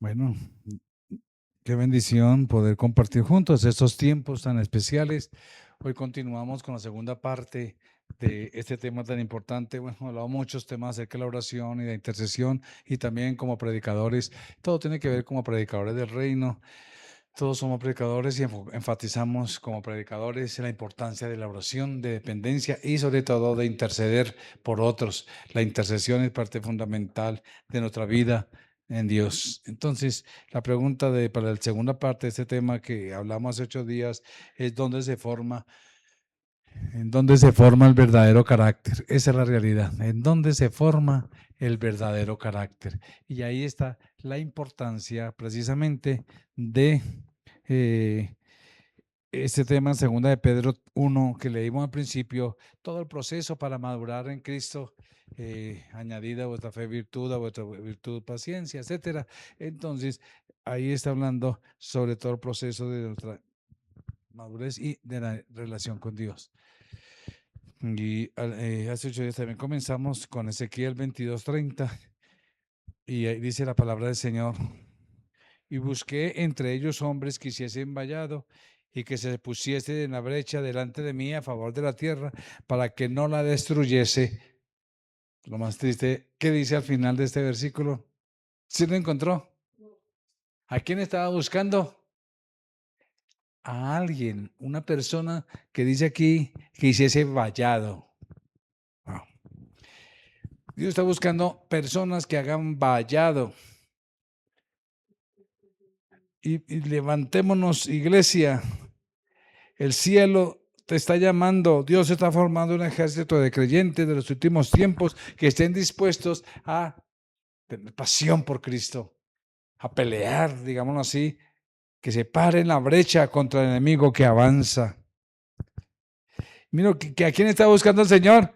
Bueno, qué bendición poder compartir juntos estos tiempos tan especiales. Hoy continuamos con la segunda parte de este tema tan importante. Bueno, hemos hablado muchos temas acerca de la oración y la intercesión y también como predicadores. Todo tiene que ver como predicadores del reino. Todos somos predicadores y enfatizamos como predicadores la importancia de la oración, de dependencia y sobre todo de interceder por otros. La intercesión es parte fundamental de nuestra vida en Dios. Entonces, la pregunta para la segunda parte de este tema que hablamos hace 8 días es en dónde se forma el verdadero carácter. Esa es la realidad. En dónde se forma el verdadero carácter. Y ahí está la importancia precisamente de eh, este tema en segunda de Pedro 1 que leímos al principio, todo el proceso para madurar en Cristo, añadida a vuestra fe virtud, a vuestra virtud paciencia, etcétera. Entonces, ahí está hablando sobre todo el proceso de nuestra madurez y de la relación con Dios. Y hace 8 días también comenzamos con Ezequiel 22:30 y ahí dice la palabra del Señor. Y busqué entre ellos hombres que hiciesen vallado y que se pusiese en la brecha delante de mí a favor de la tierra para que no la destruyese. Lo más triste, ¿qué dice al final de este versículo? ¿Sí lo encontró? ¿A quién estaba buscando? A alguien, una persona que dice aquí que hiciese vallado. Wow. Dios está buscando personas que hagan vallado. Y levantémonos, iglesia. El cielo te está llamando. Dios está formando un ejército de creyentes de los últimos tiempos que estén dispuestos a tener pasión por Cristo, a pelear, digámoslo así, que se paren la brecha contra el enemigo que avanza. Mira, que ¿a quién está buscando el Señor?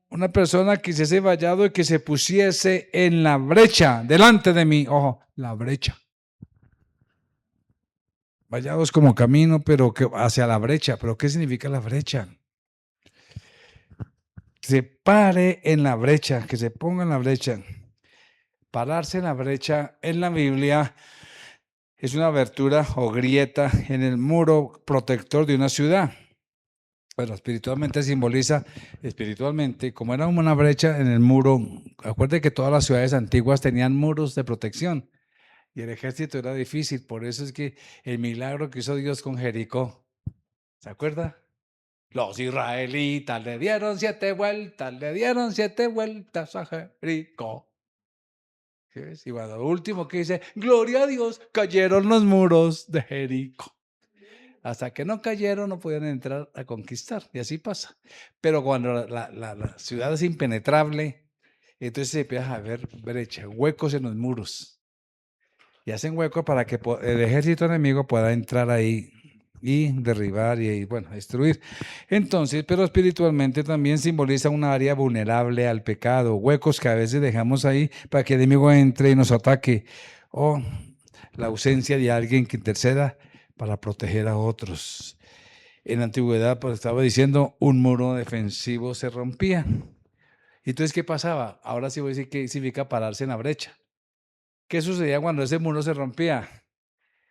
Una persona que hiciese vallado y que se pusiese en la brecha delante de mí. Ojo, la brecha. Vallado es como camino, pero que hacia la brecha. ¿Pero qué significa la brecha? Se pare en la brecha, que se ponga en la brecha. Pararse en la brecha en la Biblia es una abertura o grieta en el muro protector de una ciudad. Pero espiritualmente simboliza, espiritualmente, como era una brecha en el muro. Acuérdense que todas las ciudades antiguas tenían muros de protección y el ejército era difícil. Por eso es que el milagro que hizo Dios con Jericó, ¿se acuerda? Los israelitas le dieron 7 vueltas a Jericó. ¿Sí ves? Y bueno, lo último que dice, gloria a Dios, cayeron los muros de Jericó. Hasta que no cayeron, no podían entrar a conquistar. Y así pasa. Pero cuando la ciudad es impenetrable, entonces se empieza a ver brecha, huecos en los muros. Y hacen hueco para que el ejército enemigo pueda entrar ahí y derribar y bueno, destruir. Entonces, pero espiritualmente también simboliza una área vulnerable al pecado, huecos que a veces dejamos ahí para que el enemigo entre y nos ataque, o la ausencia de alguien que interceda para proteger a otros. En la antigüedad, pues estaba diciendo, un muro defensivo se rompía. Entonces, ¿qué pasaba? Ahora sí voy a decir qué significa pararse en la brecha. ¿Qué sucedía cuando ese muro se rompía?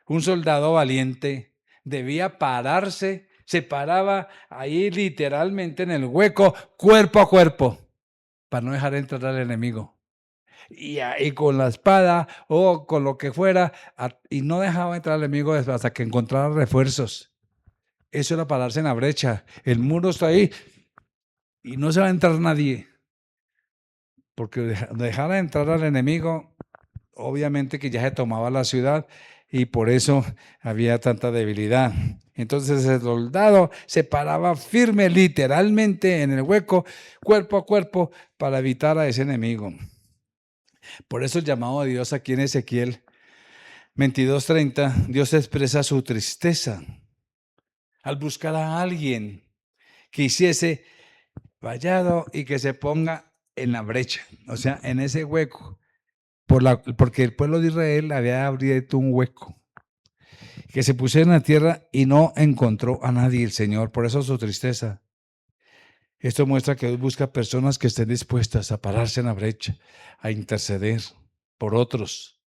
Un soldado valiente debía pararse, se paraba ahí literalmente en el hueco, cuerpo a cuerpo, para no dejar entrar al enemigo. Y ahí con la espada o con lo que fuera, y no dejaba entrar al enemigo hasta que encontrara refuerzos. Eso era pararse en la brecha. El muro está ahí y no se va a entrar nadie. Porque dejara entrar al enemigo, obviamente que ya se tomaba la ciudad y por eso había tanta debilidad. Entonces el soldado se paraba firme literalmente en el hueco, cuerpo a cuerpo, para evitar a ese enemigo. Por eso el llamado de Dios aquí en Ezequiel 22:30, Dios expresa su tristeza al buscar a alguien que hiciese vallado y que se ponga en la brecha, o sea, en ese hueco, porque el pueblo de Israel había abierto un hueco, que se pusiera en la tierra y no encontró a nadie el Señor, por eso su tristeza. Esto muestra que Dios busca personas que estén dispuestas a pararse en la brecha, a interceder por otros.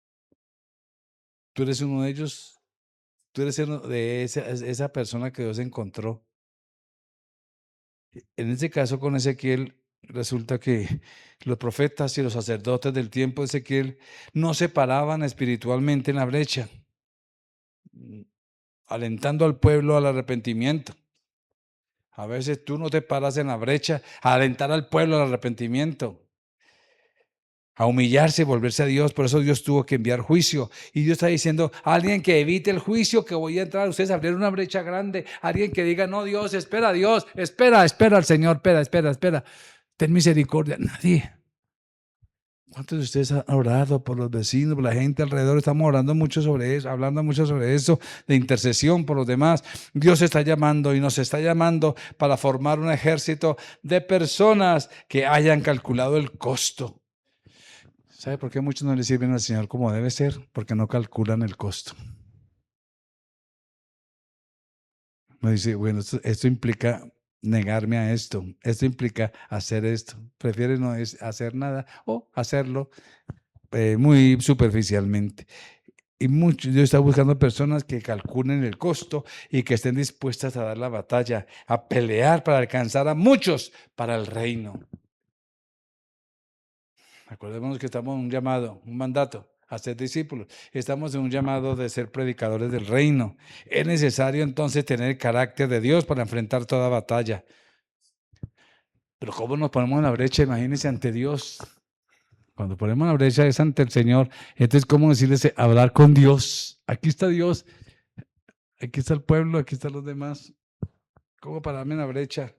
Tú eres uno de ellos, tú eres uno de esa persona que Dios encontró. En este caso con Ezequiel, resulta que los profetas y los sacerdotes del tiempo de Ezequiel no se paraban espiritualmente en la brecha, alentando al pueblo al arrepentimiento. A veces tú no te paras en la brecha a alentar al pueblo al arrepentimiento, a humillarse y volverse a Dios. Por eso Dios tuvo que enviar juicio. Y Dios está diciendo, alguien que evite el juicio que voy a entrar, ustedes abrieron una brecha grande. Alguien que diga, no, Dios, espera al Señor, espera. Ten misericordia. Nadie. ¿Cuántos de ustedes han orado por los vecinos, por la gente alrededor? Estamos orando mucho sobre eso, hablando mucho sobre eso, de intercesión por los demás. Dios está llamando y nos está llamando para formar un ejército de personas que hayan calculado el costo. ¿Sabe por qué muchos no le sirven al Señor como debe ser? Porque no calculan el costo. Me dice, bueno, esto implica negarme a esto implica hacer esto. Prefiere no hacer nada o hacerlo muy superficialmente. Y Dios está buscando personas que calculen el costo y que estén dispuestas a dar la batalla, a pelear para alcanzar a muchos para el reino. Acordémonos que estamos en un llamado, un mandato a ser discípulos. Estamos en un llamado de ser predicadores del reino. Es necesario entonces tener el carácter de Dios para enfrentar toda batalla. Pero ¿cómo nos ponemos en la brecha? Imagínense ante Dios. Cuando ponemos la brecha es ante el Señor. Entonces, ¿cómo decirles hablar con Dios? Aquí está Dios, aquí está el pueblo, aquí están los demás. ¿Cómo pararme en la brecha?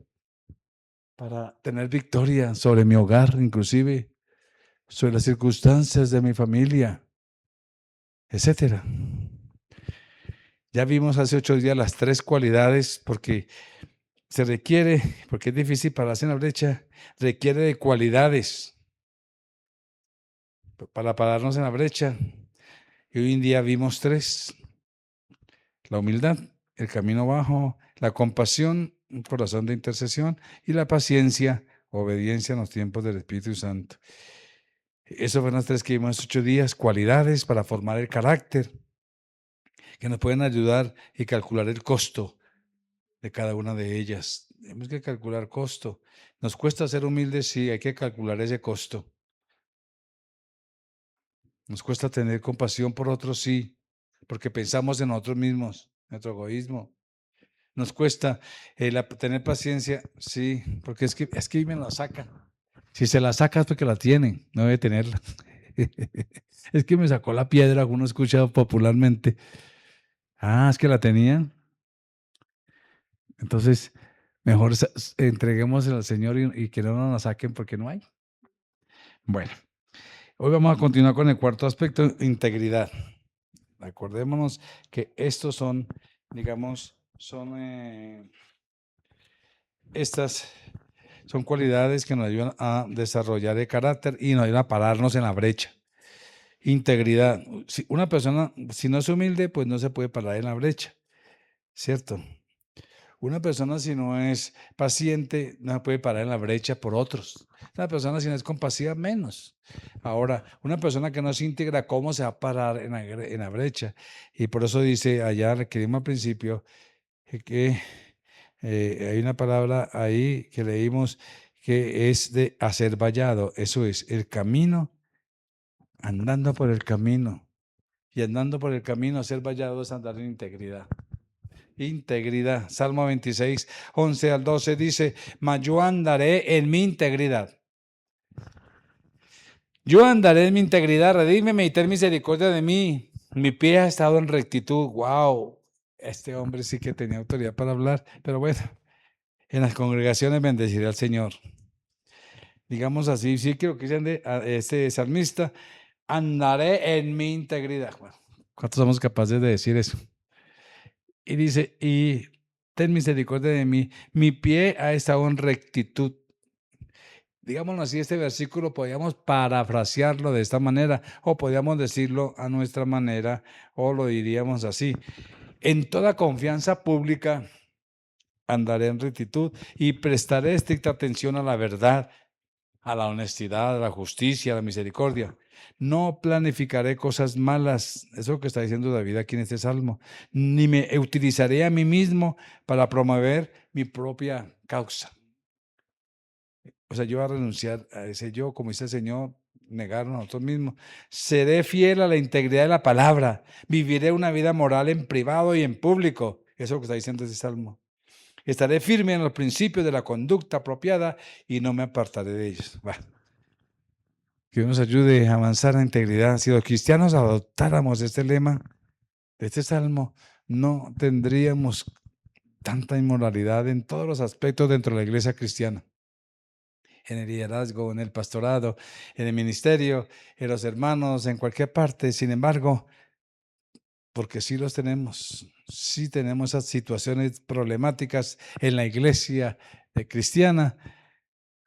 Para tener victoria sobre mi hogar, inclusive, sobre las circunstancias de mi familia, etcétera. Ya vimos hace 8 días las 3 cualidades, porque se requiere, porque es difícil pararse en la brecha, requiere de cualidades para pararnos en la brecha. Y hoy en día vimos 3: la humildad, el camino bajo, la compasión, un corazón de intercesión, y la paciencia, obediencia en los tiempos del Espíritu Santo. Esas fueron las 3 que vimos 8 días, cualidades para formar el carácter, que nos pueden ayudar y calcular el costo de cada una de ellas. Tenemos que calcular costo. Nos cuesta ser humildes, sí, hay que calcular ese costo. Nos cuesta tener compasión por otros, sí, porque pensamos en nosotros mismos, nuestro egoísmo. Nos cuesta tener paciencia, sí, porque es que me la saca. Si se la saca es porque la tiene, no debe tenerla. Es que me sacó la piedra, uno escucha popularmente. Ah, es que la tenía. Entonces, mejor entreguémosela al Señor y que no nos la saquen porque no hay. Bueno, hoy vamos a continuar con el cuarto aspecto, integridad. Acordémonos que estos son, digamos, estas son cualidades que nos ayudan a desarrollar el carácter y nos ayudan a pararnos en la brecha. Integridad. Si una persona, si no es humilde, pues no se puede parar en la brecha, ¿cierto? Una persona si no es paciente, no se puede parar en la brecha por otros. Una persona si no es compasiva, menos. Ahora, una persona que no se integra, ¿cómo se va a parar en la brecha? Y por eso dice allá, que dimos al principio, que hay una palabra ahí que leímos que es de hacer vallado. Eso es el camino, andando por el camino. Y andando por el camino, hacer vallado es andar en integridad. Integridad. Salmo 26, 11 al 12 dice, mas yo andaré en mi integridad. Yo andaré en mi integridad, redímeme y ten misericordia de mí. Mi pie ha estado en rectitud. Wow, este hombre sí que tenía autoridad para hablar, pero bueno, en las congregaciones bendeciré al Señor. Digamos así, sí creo que dicen este salmista, andaré en mi integridad. Bueno, ¿cuántos somos capaces de decir eso? Y dice, y ten misericordia de mí, mi pie ha estado en rectitud. Digámoslo así, este versículo podríamos parafrasearlo de esta manera, o podríamos decirlo a nuestra manera, o lo diríamos así. En toda confianza pública andaré en rectitud y prestaré estricta atención a la verdad, a la honestidad, a la justicia, a la misericordia. No planificaré cosas malas, eso es lo que está diciendo David aquí en este salmo, ni me utilizaré a mí mismo para promover mi propia causa. O sea, yo voy a renunciar a ese yo, como dice el Señor, negarnos a nosotros mismos. Seré fiel a la integridad de la palabra, viviré una vida moral en privado y en público. Eso es lo que está diciendo ese salmo. Estaré firme en los principios de la conducta apropiada y no me apartaré de ellos. Bueno, que Dios nos ayude a avanzar en integridad. Si los cristianos adoptáramos este lema de este salmo, no tendríamos tanta inmoralidad en todos los aspectos dentro de la iglesia cristiana. En el liderazgo, en el pastorado, en el ministerio, en los hermanos, en cualquier parte. Sin embargo, porque sí tenemos esas situaciones problemáticas en la iglesia cristiana,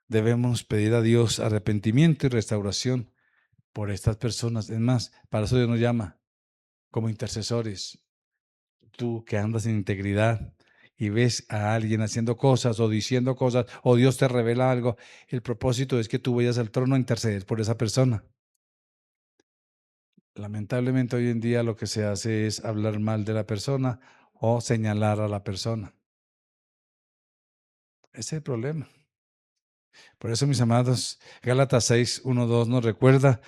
debemos pedir a Dios arrepentimiento y restauración por estas personas. Es más, para eso Dios nos llama como intercesores. Tú que andas en integridad y ves a alguien haciendo cosas o diciendo cosas o Dios te revela algo, el propósito es que tú vayas al trono a interceder por esa persona. Lamentablemente hoy en día lo que se hace es hablar mal de la persona o señalar a la persona. Ese es el problema. Por eso, mis amados, Gálatas 6, 1, 2 nos recuerda,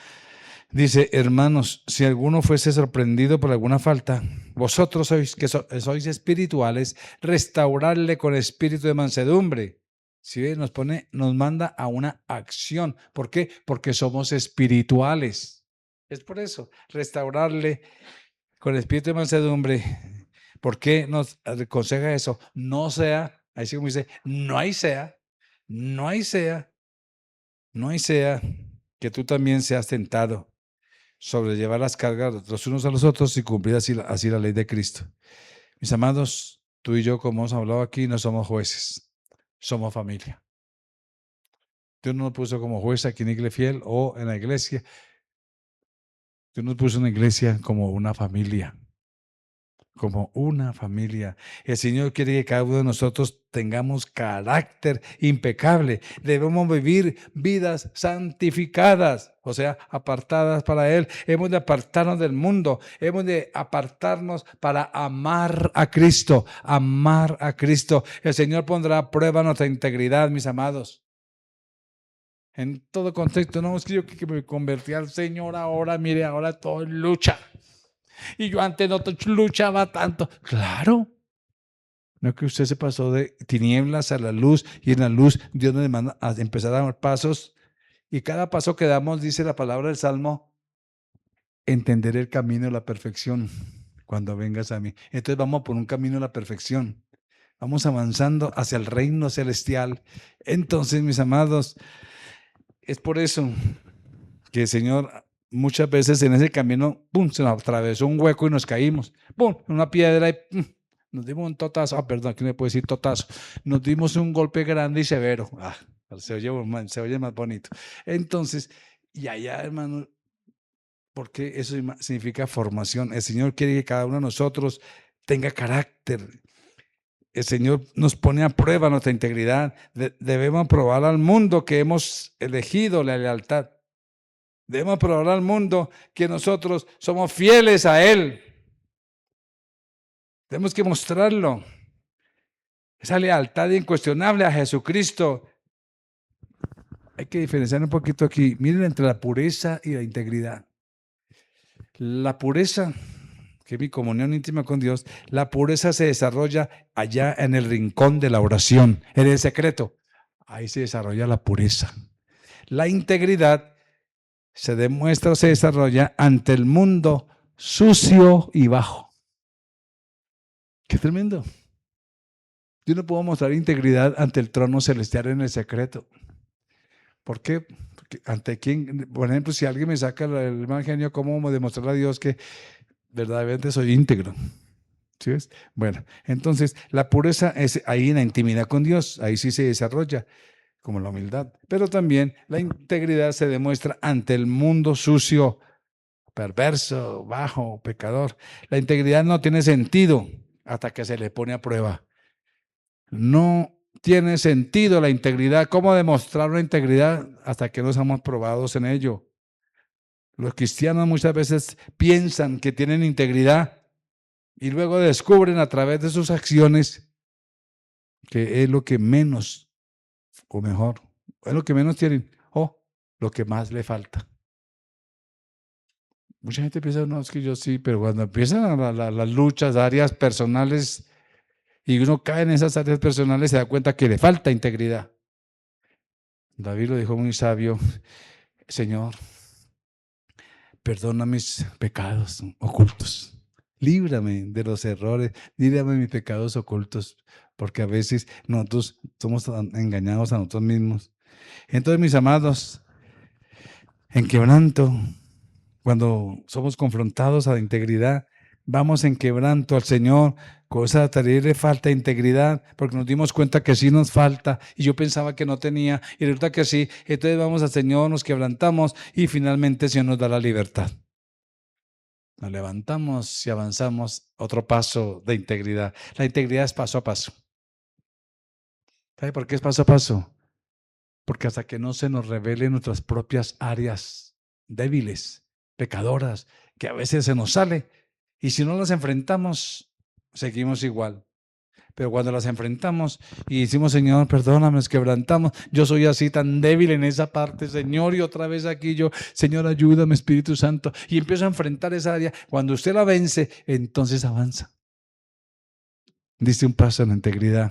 dice, hermanos, si alguno fuese sorprendido por alguna falta, vosotros sois que sois espirituales, restaurarle con espíritu de mansedumbre. ¿Sí ve? Nos manda a una acción. ¿Por qué? Porque somos espirituales. Es por eso, restaurarle con espíritu de mansedumbre. ¿Por qué nos aconseja eso? No sea, ahí sí como dice, no hay sea, no hay sea, no hay sea que tú también seas tentado sobrellevar las cargas los unos a los otros y cumplir así la ley de Cristo. Mis amados, tú y yo, como hemos hablado aquí, no somos jueces, somos familia. Dios no nos puso como juez aquí en Iglesia Fiel o en la iglesia. Dios nos puso en la iglesia como una familia. Como una familia. El Señor quiere que cada uno de nosotros tengamos carácter impecable. Debemos vivir vidas santificadas, o sea, apartadas para Él. Hemos de apartarnos del mundo. Hemos de apartarnos para amar a Cristo. Amar a Cristo. El Señor pondrá a prueba nuestra integridad, mis amados. En todo contexto, no es que yo que me convertí al Señor ahora, mire, ahora todo en lucha. Y yo antes no luchaba tanto. Claro. No es que usted se pasó de tinieblas a la luz y en la luz Dios nos demanda a empezar a dar pasos. Y cada paso que damos, dice la palabra del Salmo, entender el camino de la perfección cuando vengas a mí. Entonces vamos por un camino de la perfección. Vamos avanzando hacia el reino celestial. Entonces, mis amados, es por eso que el Señor muchas veces en ese camino, ¡pum!, se nos atravesó un hueco y nos caímos. ¡Pum!, una piedra y ¡pum!, nos dimos un totazo. Perdón, aquí no me puedo decir totazo. Nos dimos un golpe grande y severo. Se oye más bonito. Entonces, y allá, hermano, porque eso significa formación. El Señor quiere que cada uno de nosotros tenga carácter. El Señor nos pone a prueba nuestra integridad. Debemos probar al mundo que hemos elegido la lealtad. Debemos probar al mundo que nosotros somos fieles a Él. Tenemos que mostrarlo. Esa lealtad incuestionable a Jesucristo. Hay que diferenciar un poquito aquí. Miren entre la pureza y la integridad. La pureza, que es mi comunión íntima con Dios, la pureza se desarrolla allá en el rincón de la oración, en el secreto. Ahí se desarrolla la pureza. La integridad se demuestra o se desarrolla ante el mundo sucio y bajo. ¡Qué tremendo! Yo no puedo mostrar integridad ante el trono celestial en el secreto. ¿Por qué? Porque ante quién, por ejemplo, si alguien me saca el evangelio, ¿cómo demostrar a Dios que verdaderamente soy íntegro? ¿Sí ves? Bueno, entonces la pureza es ahí en la intimidad con Dios, ahí sí se desarrolla como la humildad, pero también la integridad se demuestra ante el mundo sucio, perverso, bajo, pecador. La integridad no tiene sentido hasta que se le pone a prueba. No tiene sentido la integridad. ¿Cómo demostrar una integridad hasta que no seamos probados en ello? Los cristianos muchas veces piensan que tienen integridad y luego descubren a través de sus acciones que es lo que menos, o mejor, es lo que menos tienen, o lo que más le falta. Mucha gente piensa, no, es que yo sí, pero cuando empiezan las luchas, áreas personales, y uno cae en esas áreas personales, se da cuenta que le falta integridad. David lo dijo muy sabio: Señor, perdona mis pecados ocultos, líbrame de los errores, líbrame de mis pecados ocultos, porque a veces nosotros somos engañados a nosotros mismos. Entonces, mis amados, en quebranto, cuando somos confrontados a la integridad, vamos en quebranto al Señor con esa terrible falta de integridad, porque nos dimos cuenta que sí nos falta, y yo pensaba que no tenía, y resulta que sí. Entonces vamos al Señor, nos quebrantamos, y finalmente el Señor nos da la libertad. Nos levantamos y avanzamos otro paso de integridad. La integridad es paso a paso. ¿Sabe por qué es paso a paso? Porque hasta que no se nos revelen nuestras propias áreas débiles, pecadoras, que a veces se nos sale, y si no las enfrentamos, seguimos igual. Pero cuando las enfrentamos y decimos, Señor, perdóname, nos quebrantamos, yo soy así tan débil en esa parte, Señor, y otra vez aquí yo, Señor, ayúdame, Espíritu Santo, y empiezo a enfrentar esa área. Cuando usted la vence, entonces avanza. Diste un paso en la integridad.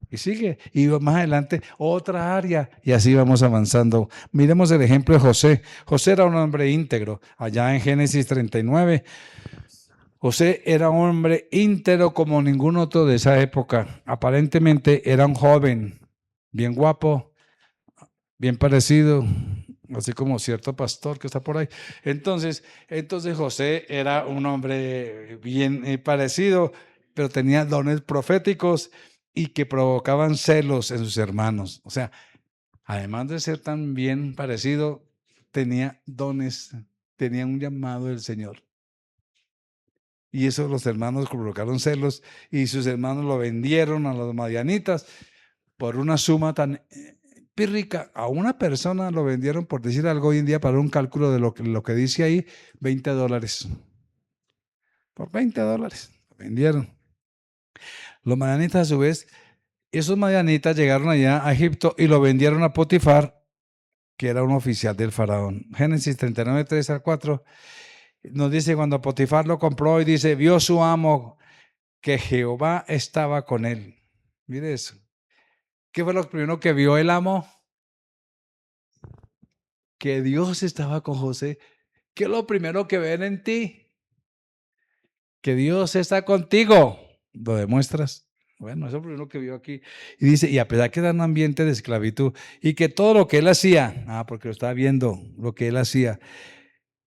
Y sigue, y más adelante otra área, y así vamos avanzando. Miremos el ejemplo de José. José era un hombre íntegro. Allá en Génesis 39, José era un hombre íntegro como ningún otro de esa época. Aparentemente era un joven, bien guapo, bien parecido, así como cierto pastor que está por ahí. Entonces José era un hombre bien parecido, pero tenía dones proféticos y que provocaban celos en sus hermanos. O sea, además de ser tan bien parecido, tenía dones, tenía un llamado del Señor. Y eso los hermanos provocaron celos, y sus hermanos lo vendieron a los madianitas por una suma tan pírrica. A una persona lo vendieron, por decir algo hoy en día, para un cálculo de lo que dice ahí, $20. Por $20 lo vendieron. Los madianitas, a su vez, esos madianitas llegaron allá a Egipto y lo vendieron a Potifar, que era un oficial del faraón. Génesis 39, 3 al 4, nos dice cuando Potifar lo compró, y dice, vio su amo que Jehová estaba con él. Mire eso. ¿Qué fue lo primero que vio el amo? Que Dios estaba con José. ¿Qué es lo primero que ven en ti? Que Dios está contigo. ¿Lo demuestras? Bueno, eso es lo primero que vio aquí. Y dice, y a pesar que era un ambiente de esclavitud, y que todo lo que él hacía, porque lo estaba viendo, lo que él hacía,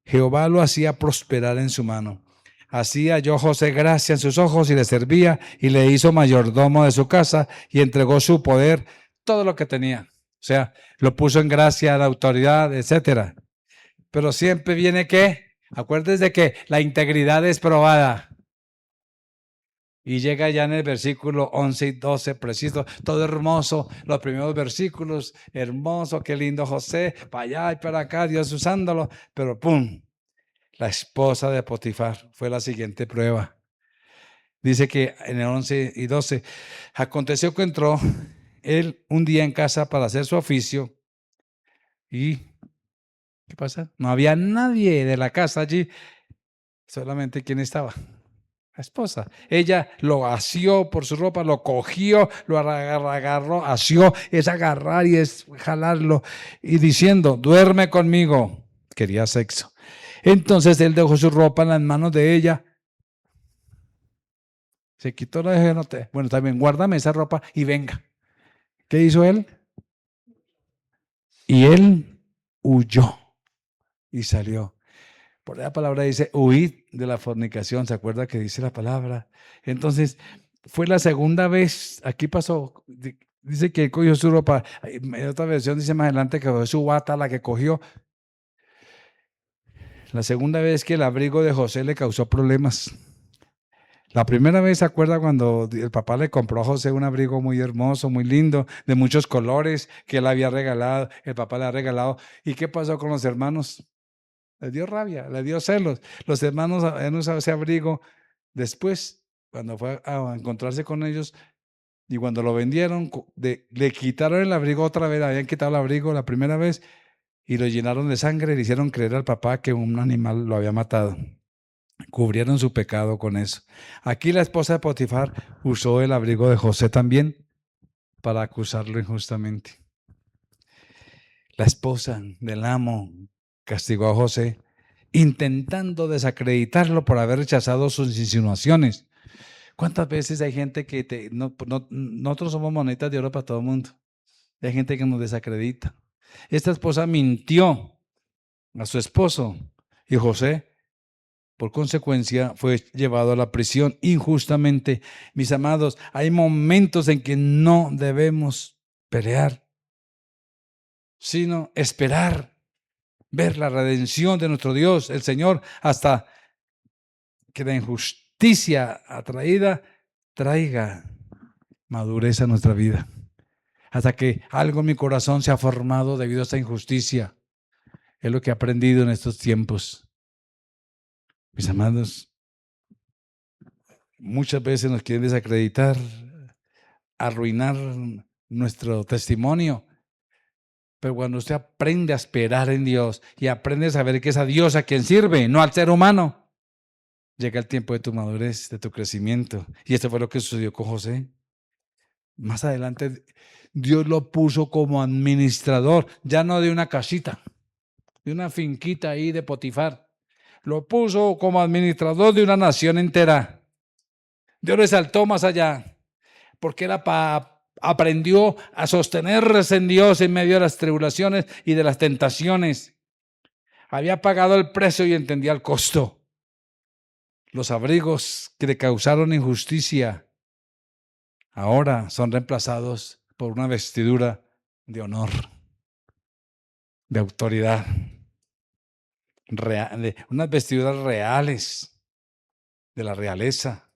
Jehová lo hacía prosperar en su mano. Así halló José gracia en sus ojos y le servía, y le hizo mayordomo de su casa, y entregó su poder, todo lo que tenía. O sea, lo puso en gracia, la autoridad, etcétera. Pero siempre viene que, acuérdense de que la integridad es probada. Y llega ya en el versículo 11 y 12, preciso, todo hermoso, los primeros versículos, hermoso, qué lindo José, para allá y para acá, Dios usándolo, pero ¡pum! La esposa de Potifar fue la siguiente prueba. Dice que en el 11 y 12, aconteció que entró él un día en casa para hacer su oficio, y ¿qué pasa? No había nadie de la casa allí, solamente quien estaba. La esposa. Ella lo asió por su ropa, lo cogió, lo agarró, asió, es agarrar y es jalarlo, y diciendo, duerme conmigo. Quería sexo. Entonces él dejó su ropa en las manos de ella, se quitó la de bueno, también guárdame esa ropa y venga. ¿Qué hizo él? Y él huyó y salió. Por la palabra dice, huid de la fornicación. ¿Se acuerda que dice la palabra? Entonces, fue la segunda vez, aquí pasó, dice que él cogió su ropa. En otra versión dice más adelante que fue su bata la que cogió. La segunda vez que el abrigo de José le causó problemas. La primera vez, ¿se acuerda cuando el papá le compró a José un abrigo muy hermoso, muy lindo, de muchos colores, que él había regalado, el papá le ha regalado? ¿Y qué pasó con los hermanos? le dio rabia, le dio celos. Los hermanos habían usado ese abrigo. Después, cuando fue a encontrarse con ellos y cuando lo vendieron, le quitaron el abrigo otra vez, habían quitado el abrigo la primera vez y lo llenaron de sangre y le hicieron creer al papá que un animal lo había matado. Cubrieron su pecado con eso. Aquí la esposa de Potifar usó el abrigo de José también para acusarlo injustamente. La esposa del amo castigó a José, intentando desacreditarlo por haber rechazado sus insinuaciones. ¿Cuántas veces hay gente que nosotros somos monedas de oro para todo el mundo? Hay gente que nos desacredita. Esta esposa mintió a su esposo y José, por consecuencia, fue llevado a la prisión injustamente. Mis amados, hay momentos en que no debemos pelear, sino esperar, ver la redención de nuestro Dios, el Señor, hasta que la injusticia atraída traiga madurez a nuestra vida. Hasta que algo en mi corazón se ha formado debido a esta injusticia. Es lo que he aprendido en estos tiempos. Mis amados, muchas veces nos quieren desacreditar, arruinar nuestro testimonio. Pero cuando usted aprende a esperar en Dios y aprende a saber que es a Dios a quien sirve, no al ser humano, llega el tiempo de tu madurez, de tu crecimiento. Y esto fue lo que sucedió con José. Más adelante, Dios lo puso como administrador, ya no de una casita, de una finquita ahí de Potifar. Lo puso como administrador de una nación entera. Dios le saltó más allá, porque aprendió a sostenerse en Dios en medio de las tribulaciones y de las tentaciones. Había pagado el precio y entendía el costo. Los abrigos que le causaron injusticia ahora son reemplazados por una vestidura de honor, de autoridad, unas vestiduras reales de la realeza.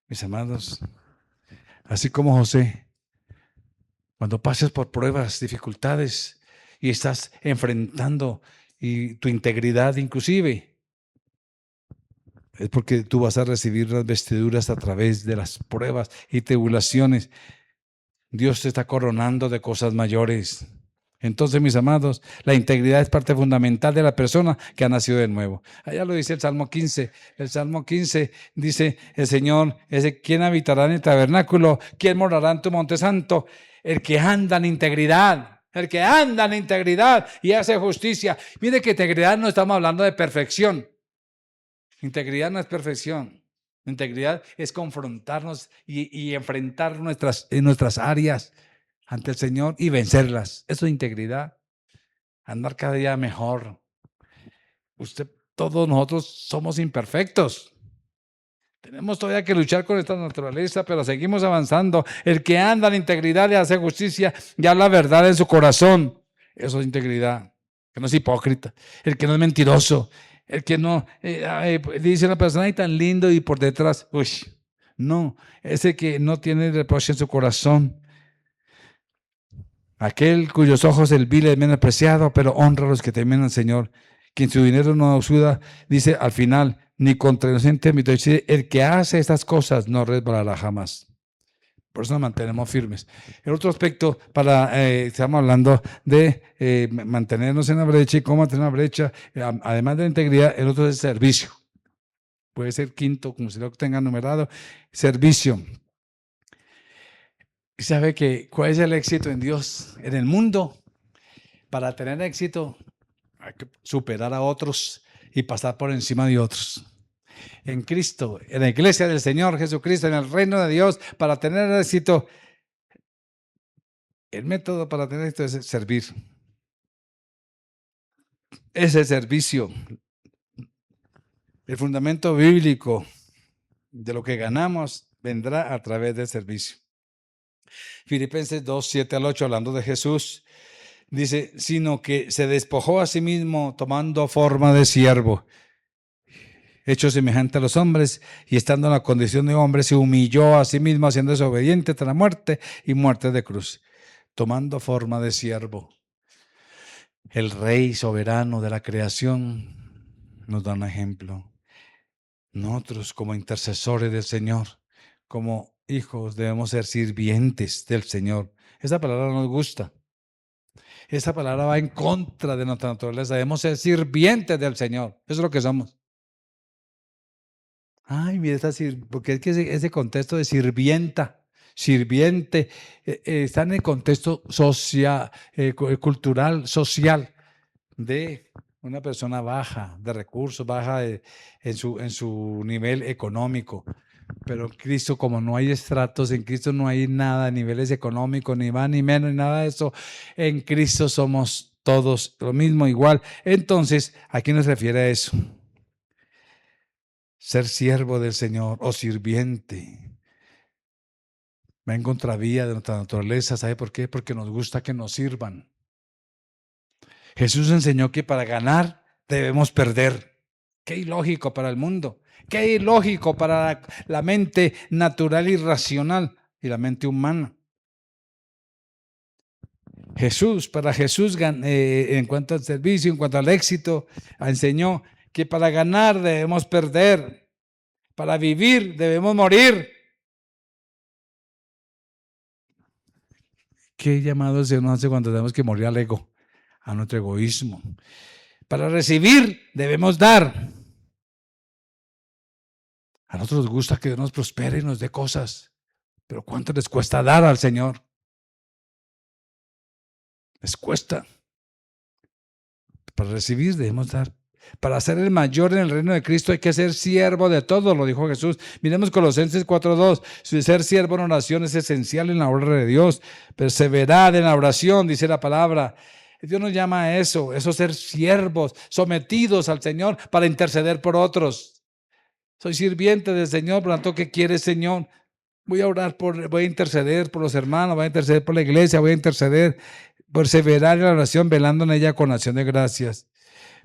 Mis amados, así como José, cuando pases por pruebas, dificultades y estás enfrentando y tu integridad inclusive, es porque tú vas a recibir las vestiduras a través de las pruebas y tribulaciones. Dios te está coronando de cosas mayores. Entonces, mis amados, la integridad es parte fundamental de la persona que ha nacido de nuevo. Allá lo dice el Salmo 15. El Salmo 15 dice el Señor, ¿quién habitará en el tabernáculo? ¿Quién morará en tu monte santo? El que anda en integridad. El que anda en integridad y hace justicia. Mire que integridad no estamos hablando de perfección. Integridad no es perfección. Integridad es confrontarnos y enfrentar nuestras áreas ante el Señor y vencerlas. Eso es integridad. Andar cada día mejor. Todos nosotros somos imperfectos. Tenemos todavía que luchar con esta naturaleza, pero seguimos avanzando. El que anda en integridad y hace justicia y habla verdad en su corazón. Eso es integridad. Que no es hipócrita. El que no es mentiroso. El que no dice una persona ay, tan lindo y por detrás, uy, no, ese que no tiene reproche en su corazón. Aquel cuyos ojos el vil es menospreciado, pero honra a los que temen al Señor. Quien su dinero no ayuda, dice al final, ni contra inocente, dice, el que hace estas cosas no resbalará jamás. Por eso nos mantenemos firmes. El otro aspecto estamos hablando de mantenernos en la brecha y cómo mantener la brecha, además de la integridad, el otro es el servicio. Puede ser quinto, como si lo tengan numerado, servicio. ¿Y sabe cuál es el éxito en Dios, en el mundo? Para tener éxito hay que superar a otros y pasar por encima de otros. En Cristo, en la iglesia del Señor Jesucristo, en el reino de Dios, para tener éxito, el método para tener éxito es servir. Ese servicio, el fundamento bíblico de lo que ganamos vendrá a través del servicio. Filipenses 2, 7 al 8, hablando de Jesús, dice, sino que se despojó a sí mismo tomando forma de siervo, hecho semejante a los hombres, y estando en la condición de hombre, se humilló a sí mismo, haciéndose obediente hasta la muerte y muerte de cruz, tomando forma de siervo. El Rey soberano de la creación nos da un ejemplo. Nosotros, como intercesores del Señor, como hijos, debemos ser sirvientes del Señor. Esa palabra no nos gusta. Esa palabra va en contra de nuestra naturaleza. Debemos ser sirvientes del Señor. Eso es lo que somos. Ay, mira, porque es que ese contexto de sirvienta, sirviente, está en el contexto social, cultural, social, de una persona baja de recursos, baja en su nivel económico. Pero en Cristo, como no hay estratos, en Cristo no hay nada, niveles económicos, ni más ni menos, ni nada de eso. En Cristo somos todos lo mismo, igual. Entonces, ¿a quién nos refiere a eso? Ser siervo del Señor o sirviente. Va en contravía de nuestra naturaleza. ¿Sabe por qué? Porque nos gusta que nos sirvan. Jesús enseñó que para ganar debemos perder. Qué ilógico para el mundo. Qué ilógico para la mente natural y racional y la mente humana. Para Jesús, en cuanto al servicio, en cuanto al éxito, enseñó que para ganar debemos perder. Para vivir debemos morir. ¿Qué llamado se nos hace cuando tenemos que morir al ego, a nuestro egoísmo? Para recibir debemos dar. A nosotros nos gusta que Dios nos prospere y nos dé cosas, pero ¿cuánto les cuesta dar al Señor? Les cuesta. Para recibir debemos dar. Para ser el mayor en el reino de Cristo hay que ser siervo de todo, lo dijo Jesús. Miremos Colosenses 4:2. Ser siervo en oración es esencial en la obra de Dios. Perseverad en la oración, dice la palabra. Dios nos llama a eso ser siervos, sometidos al Señor para interceder por otros. Soy sirviente del Señor, por lo tanto, ¿qué quiere el Señor? Voy a interceder por los hermanos, voy a interceder por la iglesia, voy a interceder, perseverar en la oración, velando en ella con acción de gracias.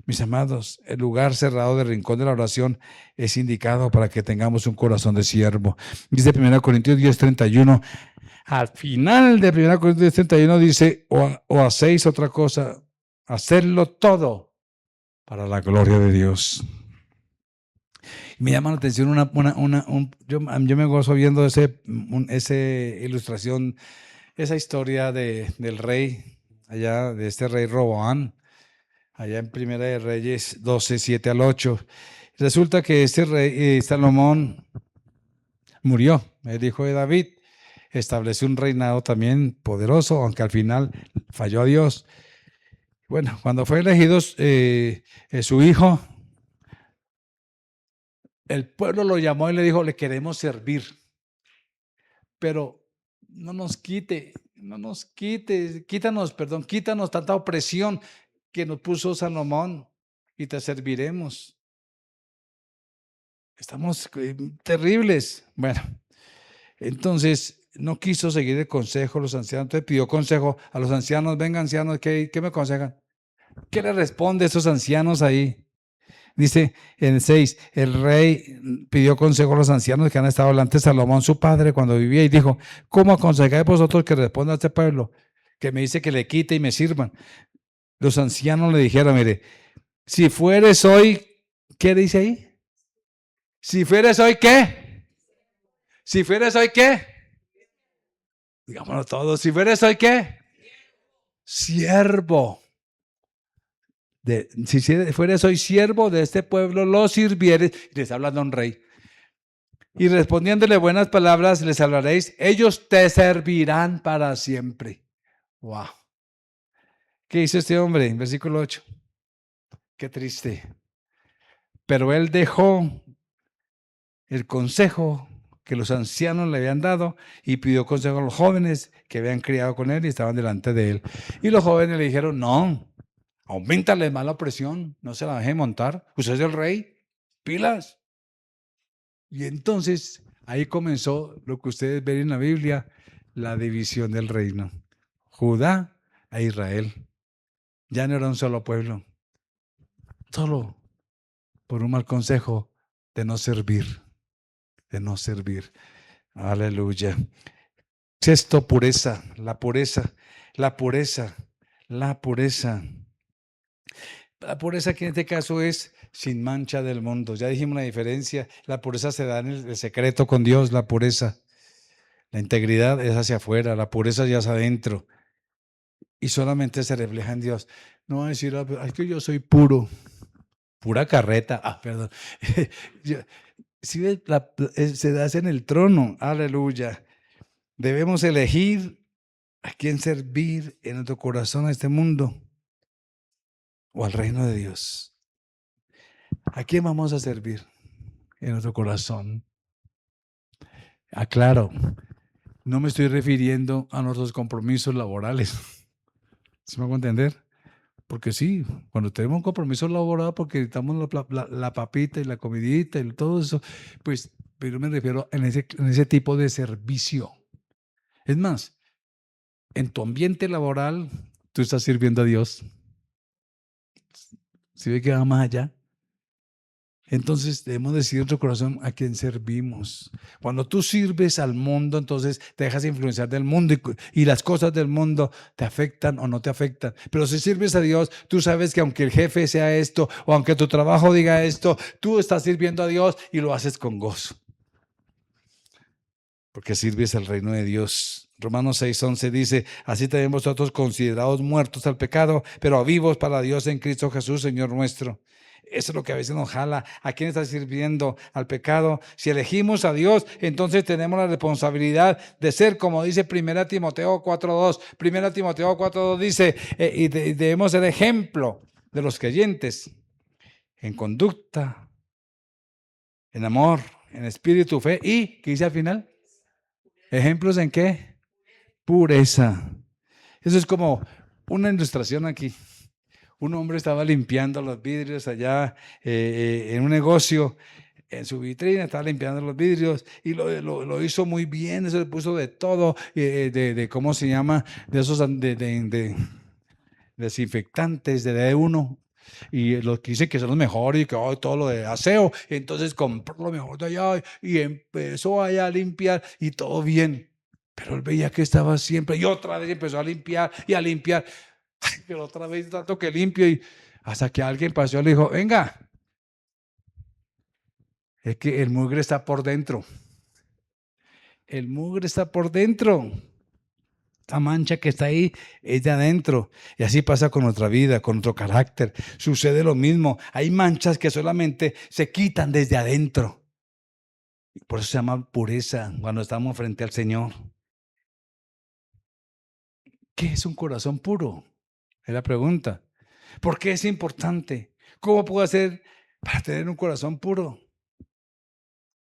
Mis amados, el lugar cerrado del rincón de la oración es indicado para que tengamos un corazón de siervo. Dice 1 Corintios 10:31. Al final de 1 Corintios 10:31 dice, o hacéis otra cosa, hacerlo todo para la gloria de Dios. Me llama la atención yo me gozo viendo esa ilustración, esa historia del rey, allá de este rey Roboán, allá en Primera de Reyes 12:7-8. Resulta que este rey Salomón murió, el hijo de David, estableció un reinado también poderoso, aunque al final falló a Dios. Bueno, cuando fue elegido su hijo, el pueblo lo llamó y le dijo, le queremos servir, pero no nos quítanos tanta opresión que nos puso Salomón y te serviremos. Estamos terribles. Bueno, entonces no quiso seguir el consejo de los ancianos, entonces pidió consejo a los ancianos, venga ancianos, ¿qué me aconsejan? ¿Qué le responde a esos ancianos ahí? Dice en 6, el rey pidió consejo a los ancianos que han estado delante de Salomón, su padre, cuando vivía, y dijo, ¿cómo aconsejáis vosotros que responda a este pueblo? Que me dice que le quite y me sirvan. Los ancianos le dijeron, mire, si fueres hoy, ¿qué dice ahí? Si fueres hoy, ¿qué? Si fueres hoy, ¿qué? Digámoslo todos, si fueres hoy, ¿qué? Siervo. Si fueres hoy siervo de este pueblo, lo sirvieres, y les habla un rey. Y respondiéndole buenas palabras, les hablaréis, ellos te servirán para siempre. Wow. ¿Qué hizo este hombre en versículo 8? Qué triste. Pero él dejó el consejo que los ancianos le habían dado y pidió consejo a los jóvenes que habían criado con él y estaban delante de él. Y los jóvenes le dijeron, no, aumentale más la opresión, no se la deje montar. Usted es el rey, pilas. Y entonces ahí comenzó lo que ustedes ven en la Biblia, la división del reino. Judá e Israel. Ya no era un solo pueblo. Solo por un mal consejo de no servir. De no servir. Aleluya. Sexto, pureza. La pureza. La pureza. La pureza. La pureza aquí en este caso es sin mancha del mundo. Ya dijimos la diferencia. La pureza se da en el secreto con Dios, la pureza. La integridad es hacia afuera, la pureza ya es adentro. Y solamente se refleja en Dios. No va a decir, es que yo soy puro, pura carreta. Perdón. Si ves, se da en el trono, aleluya. Debemos elegir a quién servir en nuestro corazón a este mundo o al reino de Dios. ¿A quién vamos a servir en nuestro corazón? Aclaro, no me estoy refiriendo a nuestros compromisos laborales. ¿Sí me hago entender? Porque sí, cuando tenemos un compromiso laboral, porque necesitamos la papita y la comidita y todo eso, pues, pero me refiero en ese tipo de servicio. Es más, en tu ambiente laboral, tú estás sirviendo a Dios. ¿Sí ve que va más allá? Entonces debemos decir en nuestro corazón a quién servimos. Cuando tú sirves al mundo, entonces te dejas influenciar del mundo y las cosas del mundo te afectan o no te afectan. Pero si sirves a Dios, tú sabes que aunque el jefe sea esto o aunque tu trabajo diga esto, tú estás sirviendo a Dios y lo haces con gozo. Porque sirves al reino de Dios. Romanos 6:11 dice, así también vosotros considerados muertos al pecado, pero vivos para Dios en Cristo Jesús, Señor nuestro. Eso es lo que a veces nos jala. ¿A quién está sirviendo? Al pecado. Si elegimos a Dios, entonces tenemos la responsabilidad de ser, como dice 1 Timoteo 4:2. 1 Timoteo 4:2 dice, y debemos ser ejemplo de los creyentes en conducta, en amor, en espíritu, fe y, ¿qué dice al final? ¿Ejemplos en qué? Pureza. Eso es como una ilustración aquí. Un hombre estaba limpiando los vidrios allá en un negocio, en su vitrina, estaba limpiando los vidrios y lo hizo muy bien, eso le puso de todo, ¿cómo se llama? De esos de desinfectantes de D1. Y los que dicen que son los mejores y que todo lo de aseo, entonces compró lo mejor de allá y empezó allá a limpiar y todo bien. Pero él veía que estaba siempre y otra vez empezó a limpiar y a limpiar. Ay, pero otra vez tanto que limpio y hasta que alguien pasó y le dijo, venga, es que el mugre está por dentro. El mugre está por dentro. Esta mancha que está ahí es de adentro. Y así pasa con nuestra vida, con nuestro carácter. Sucede lo mismo. Hay manchas que solamente se quitan desde adentro. Por eso se llama pureza cuando estamos frente al Señor. ¿Qué es un corazón puro? Es la pregunta. ¿Por qué es importante? ¿Cómo puedo hacer para tener un corazón puro?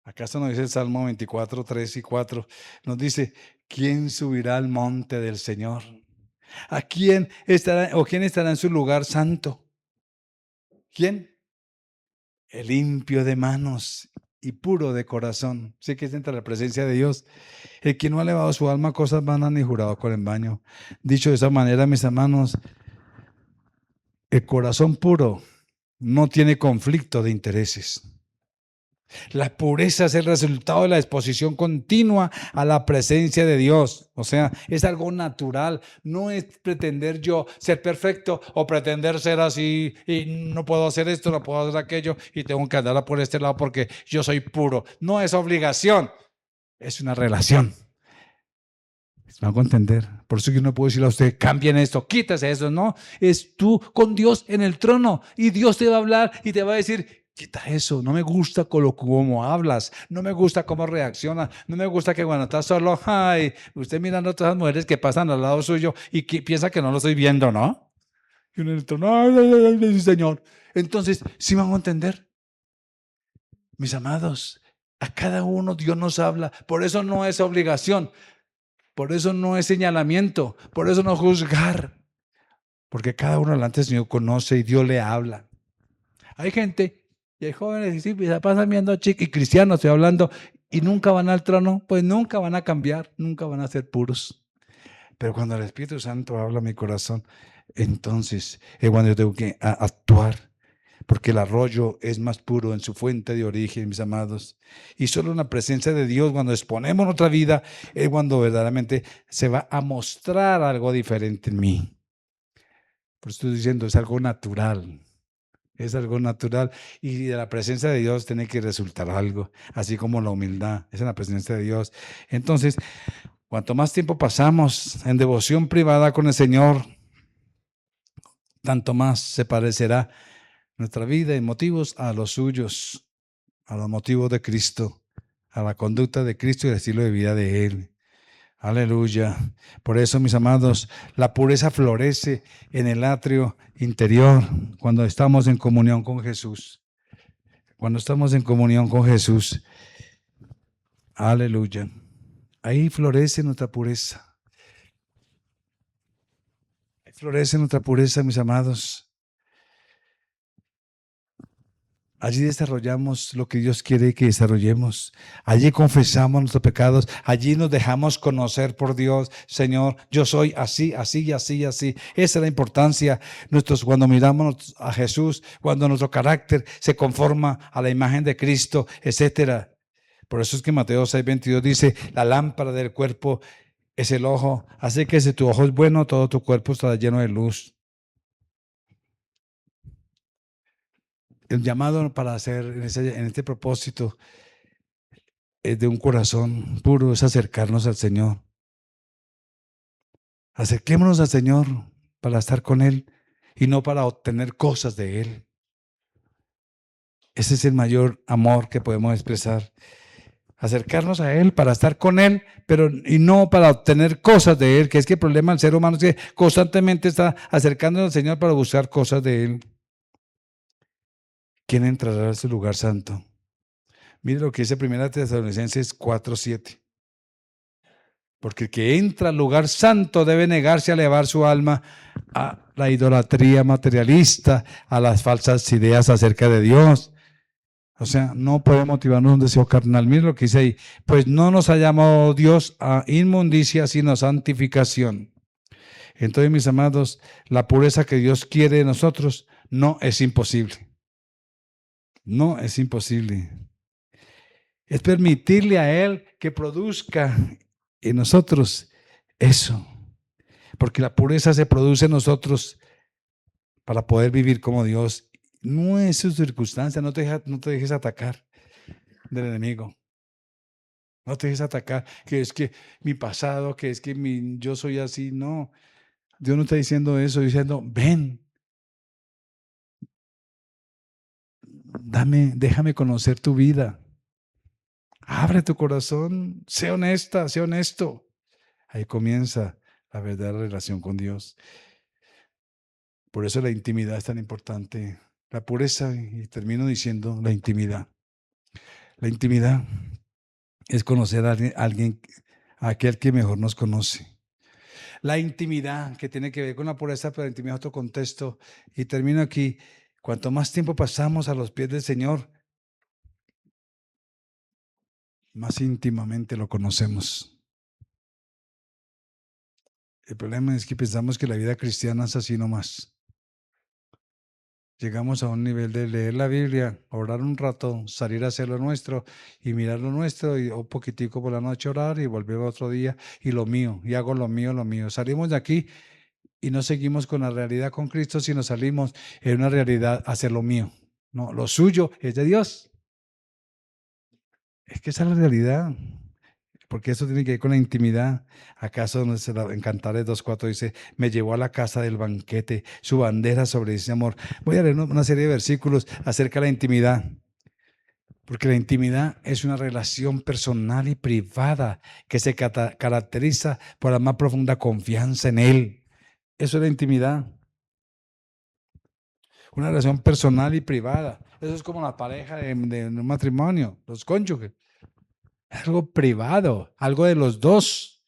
¿Acaso nos dice el Salmo 24, 3 y 4? Nos dice, ¿quién subirá al monte del Señor? ¿A quién estará o quién estará en su lugar santo? ¿Quién? El limpio de manos y puro de corazón. Sí que es entre la presencia de Dios. El que no ha elevado su alma a cosas vanas ni jurado con engaño. Dicho de esa manera, mis hermanos, el corazón puro no tiene conflicto de intereses. La pureza es el resultado de la exposición continua a la presencia de Dios. O sea, es algo natural. No es pretender yo ser perfecto o pretender ser así y no puedo hacer esto, no puedo hacer aquello y tengo que andar por este lado porque yo soy puro. No es obligación, es una relación. ¿Me hago entender? Por eso yo no puedo decirle a usted, cambien esto, quítese eso. No, es tú con Dios en el trono y Dios te va a hablar y te va a decir, quita eso, no me gusta cómo hablas, no me gusta cómo reaccionas, no me gusta que cuando estás solo, ay, usted mirando a todas las mujeres que pasan al lado suyo y que piensa que no lo estoy viendo, ¿no? Y uno en el trono, ay, Señor. Entonces, ¿sí me hago entender? Mis amados, a cada uno Dios nos habla, por eso no es obligación. Por eso no es señalamiento, por eso no juzgar, porque cada uno delante del Señor conoce y Dios le habla. Hay gente, y hay jóvenes que sí, se pasan viendo chicos y cristianos, estoy hablando, y nunca van al trono, pues nunca van a cambiar, nunca van a ser puros. Pero cuando el Espíritu Santo habla a mi corazón, entonces es cuando yo tengo que actuar. Porque el arroyo es más puro en su fuente de origen, mis amados. Y solo en la presencia de Dios, cuando exponemos nuestra vida, es cuando verdaderamente se va a mostrar algo diferente en mí. Por eso estoy diciendo, es algo natural. Es algo natural y de la presencia de Dios tiene que resultar algo, así como la humildad, es en la presencia de Dios. Entonces, cuanto más tiempo pasamos en devoción privada con el Señor, tanto más se parecerá nuestra vida y motivos a los suyos, a los motivos de Cristo, a la conducta de Cristo y el estilo de vida de Él. Aleluya. Por eso, mis amados, la pureza florece en el atrio interior cuando estamos en comunión con Jesús. Cuando estamos en comunión con Jesús. Aleluya. Ahí florece nuestra pureza. Ahí florece nuestra pureza, mis amados. Allí desarrollamos lo que Dios quiere que desarrollemos. Allí confesamos nuestros pecados. Allí nos dejamos conocer por Dios. Señor, yo soy así, así y así y así. Esa es la importancia. Cuando miramos a Jesús, cuando nuestro carácter se conforma a la imagen de Cristo, etcétera. Por eso es que Mateo 6:22 dice, la lámpara del cuerpo es el ojo. Así que si tu ojo es bueno, todo tu cuerpo estará lleno de luz. El llamado para hacer en este propósito es de un corazón puro, es acercarnos al Señor. Acerquémonos al Señor para estar con Él y no para obtener cosas de Él. Ese es el mayor amor que podemos expresar. Acercarnos a Él para estar con Él, y no para obtener cosas de Él, que es que el problema del ser humano es que constantemente está acercándose al Señor para buscar cosas de Él. ¿Quién entrará a su lugar santo? Mire lo que dice 1 Tesalonicenses 4:7. Porque el que entra al lugar santo debe negarse a elevar su alma a la idolatría materialista, a las falsas ideas acerca de Dios. O sea, no puede motivarnos un deseo carnal. Mire lo que dice ahí. Pues no nos ha llamado Dios a inmundicia, sino a santificación. Entonces, mis amados, la pureza que Dios quiere de nosotros no es imposible. No es imposible. Es permitirle a Él que produzca en nosotros eso. Porque la pureza se produce en nosotros para poder vivir como Dios. No es su circunstancia, no te dejes atacar del enemigo. No te dejes atacar, que es que mi pasado, que es que yo soy así. No, Dios no está diciendo eso, diciendo, ven, déjame conocer tu vida. Abre tu corazón, sé honesta, sé honesto. Ahí comienza la verdadera relación con Dios. Por eso la intimidad es tan importante. La pureza, y termino diciendo la intimidad. La intimidad es conocer a alguien, a aquel que mejor nos conoce. La intimidad, que tiene que ver con la pureza, pero la intimidad es otro contexto. Y termino aquí. Cuanto más tiempo pasamos a los pies del Señor, más íntimamente lo conocemos. El problema es que pensamos que la vida cristiana es así nomás. Llegamos a un nivel de leer la Biblia, orar un rato, salir a hacer lo nuestro y mirar lo nuestro y un poquitico por la noche orar y volver otro día y lo mío, y hago lo mío, lo mío. Salimos de aquí y no seguimos con la realidad con Cristo, sino salimos en una realidad hacia lo mío. No, lo suyo es de Dios. Es que esa es la realidad. Porque eso tiene que ver con la intimidad. ¿Acaso en Cantares 2:4 dice, me llevó a la casa del banquete, su bandera sobre ese amor? Voy a leer una serie de versículos acerca de la intimidad. Porque la intimidad es una relación personal y privada que se caracteriza por la más profunda confianza en Él. Eso es la intimidad. Una relación personal y privada. Eso es como la pareja de un matrimonio, los cónyuges. Algo privado, algo de los dos.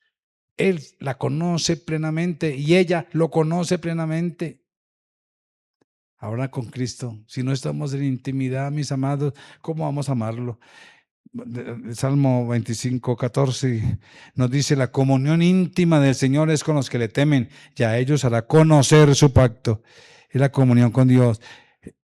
Él la conoce plenamente y ella lo conoce plenamente. Ahora con Cristo, si no estamos en intimidad, mis amados, ¿cómo vamos a amarlo? El Salmo 25:14 nos dice, la comunión íntima del Señor es con los que le temen y a ellos hará conocer su pacto. Es la comunión con Dios.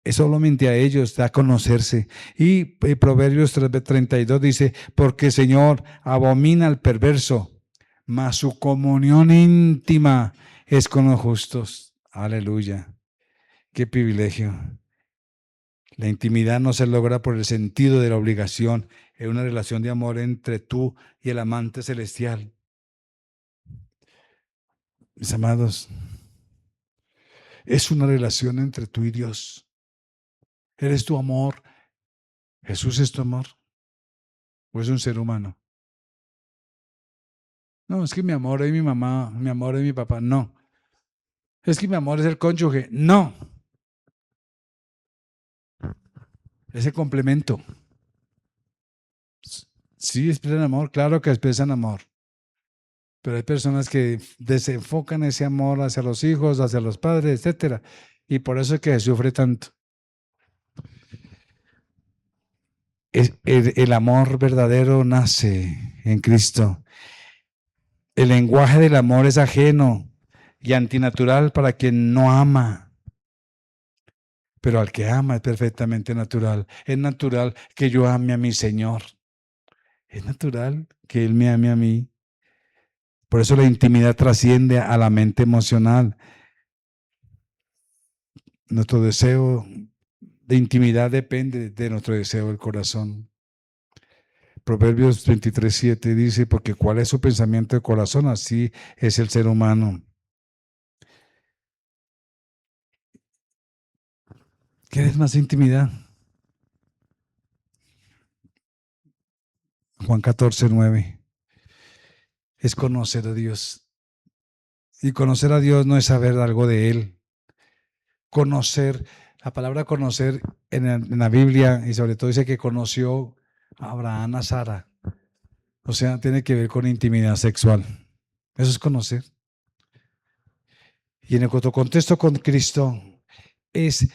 Es solamente a ellos da a conocerse. Y Proverbios 3:32 dice, porque el Señor abomina al perverso, mas su comunión íntima es con los justos. Aleluya. Qué privilegio. La intimidad no se logra por el sentido de la obligación. Es una relación de amor entre tú y el amante celestial. Mis amados, es una relación entre tú y Dios. ¿Eres tu amor? ¿Jesús es tu amor? ¿O es un ser humano? No, es que mi amor es mi mamá, mi amor es mi papá. No. Es que mi amor es el cónyuge. No. Es el complemento. Sí, expresan amor, claro que expresan amor. Pero hay personas que desenfocan ese amor hacia los hijos, hacia los padres, etcétera. Y por eso es que se sufre tanto. El amor verdadero nace en Cristo. El lenguaje del amor es ajeno y antinatural para quien no ama. Pero al que ama es perfectamente natural. Es natural que yo ame a mi Señor. Es natural que Él me ame a mí. Por eso la intimidad trasciende a la mente emocional. Nuestro deseo de intimidad depende de nuestro deseo del corazón. Proverbios 23:7 dice, porque cuál es su pensamiento de corazón, así es el ser humano. ¿Quieres más intimidad? Juan 14:9 es conocer a Dios. Y conocer a Dios no es saber algo de Él. Conocer, la palabra conocer en la Biblia, y sobre todo dice que conoció a Abraham, a Sara. O sea, tiene que ver con intimidad sexual. Eso es conocer. Y en el otro contexto con Cristo es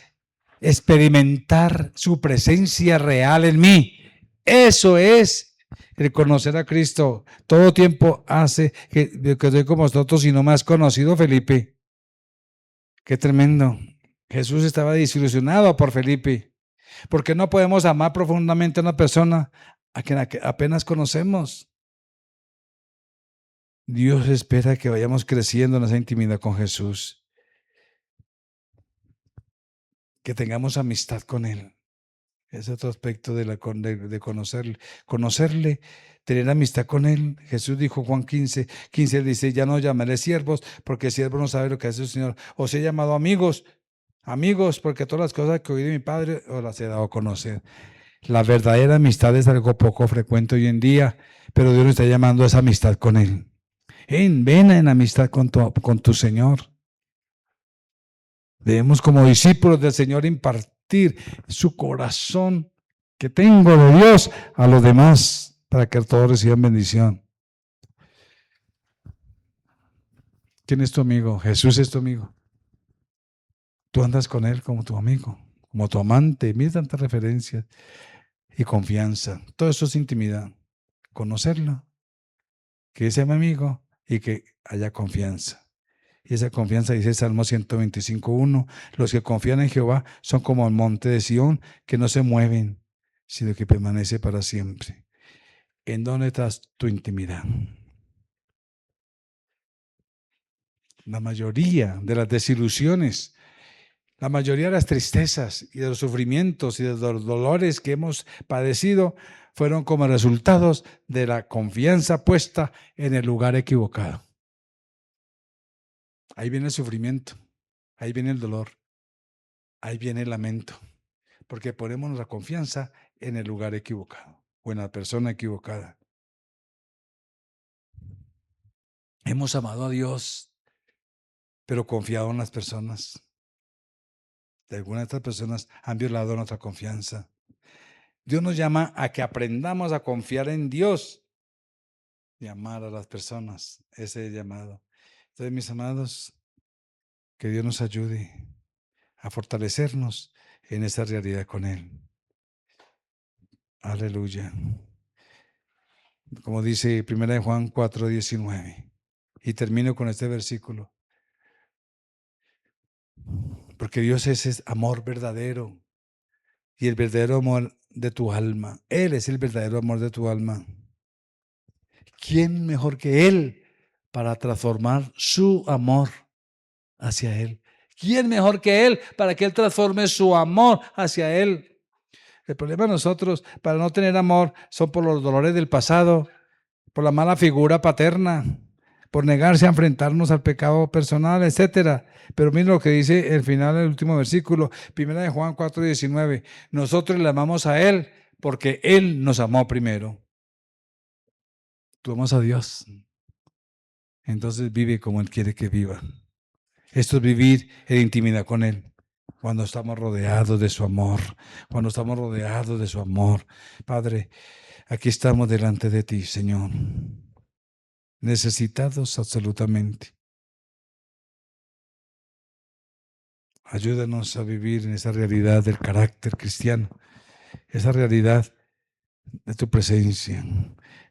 experimentar su presencia real en mí. Eso es el conocer a Cristo. Todo tiempo hace que soy como vosotros y no me has conocido, Felipe. Qué tremendo. Jesús estaba desilusionado por Felipe, porque no podemos amar profundamente a una persona a quien apenas conocemos. Dios espera que vayamos creciendo en esa intimidad con Jesús, que tengamos amistad con Él. Es otro aspecto de conocerle. Conocerle, tener amistad con Él. Jesús dijo, Juan 15, dice, ya no llamaré siervos, porque el siervo no sabe lo que hace el Señor. Os he llamado amigos, porque todas las cosas que oí de mi Padre os las he dado a conocer. La verdadera amistad es algo poco frecuente hoy en día, pero Dios nos está llamando a esa amistad con Él. Ven en amistad con tu Señor. Debemos como discípulos del Señor impartir su corazón que tengo de Dios a los demás para que todos reciban bendición. ¿Quién es tu amigo? Jesús es tu amigo. Tú andas con Él como tu amigo, como tu amante. Mira tantas referencias y confianza. Todo eso es intimidad. Conocerlo, que sea mi amigo y que haya confianza. Y esa confianza dice Salmo 125:1, los que confían en Jehová son como el monte de Sión, que no se mueven, sino que permanece para siempre. ¿En dónde está tu intimidad? La mayoría de las desilusiones, la mayoría de las tristezas y de los sufrimientos y de los dolores que hemos padecido fueron como resultados de la confianza puesta en el lugar equivocado. Ahí viene el sufrimiento, ahí viene el dolor, ahí viene el lamento, porque ponemos nuestra confianza en el lugar equivocado o en la persona equivocada. Hemos amado a Dios, pero confiado en las personas. De algunas de estas personas han violado nuestra confianza. Dios nos llama a que aprendamos a confiar en Dios y amar a las personas. Ese es el llamado. Entonces, mis amados, que Dios nos ayude a fortalecernos en esa realidad con Él. Aleluya. Como dice 1 Juan 4:19. Y termino con este versículo. Porque Dios es amor verdadero y el verdadero amor de tu alma. Él es el verdadero amor de tu alma. ¿Quién mejor que Él para transformar su amor hacia Él? ¿Quién mejor que Él para que Él transforme su amor hacia Él? El problema de nosotros, para no tener amor, son por los dolores del pasado, por la mala figura paterna, por negarse a enfrentarnos al pecado personal, etcétera. Pero miren lo que dice el final del último versículo, 1 Juan 4:19. Nosotros le amamos a Él porque Él nos amó primero. Tú amas a Dios, entonces vive como Él quiere que viva. Esto es vivir en intimidad con Él. Cuando estamos rodeados de su amor, cuando estamos rodeados de su amor. Padre, aquí estamos delante de ti, Señor, necesitados absolutamente. Ayúdanos a vivir en esa realidad del carácter cristiano, esa realidad de tu presencia,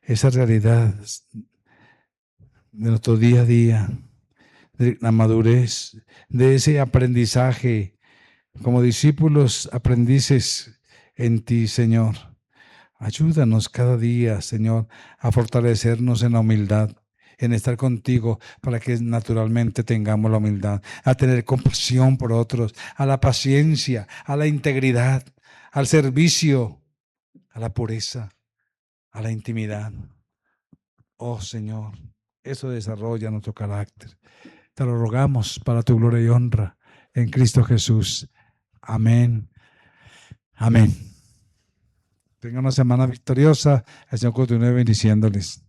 esa realidad de nuestro día a día, de la madurez, de ese aprendizaje como discípulos aprendices en ti, Señor. Ayúdanos cada día, Señor, a fortalecernos en la humildad, en estar contigo, para que naturalmente tengamos la humildad, a tener compasión por otros, a la paciencia, a la integridad, al servicio, a la pureza, a la intimidad. Oh Señor, eso desarrolla nuestro carácter. Te lo rogamos para tu gloria y honra en Cristo Jesús. Amén. Amén. Tengan una semana victoriosa. El Señor continúe bendiciéndoles.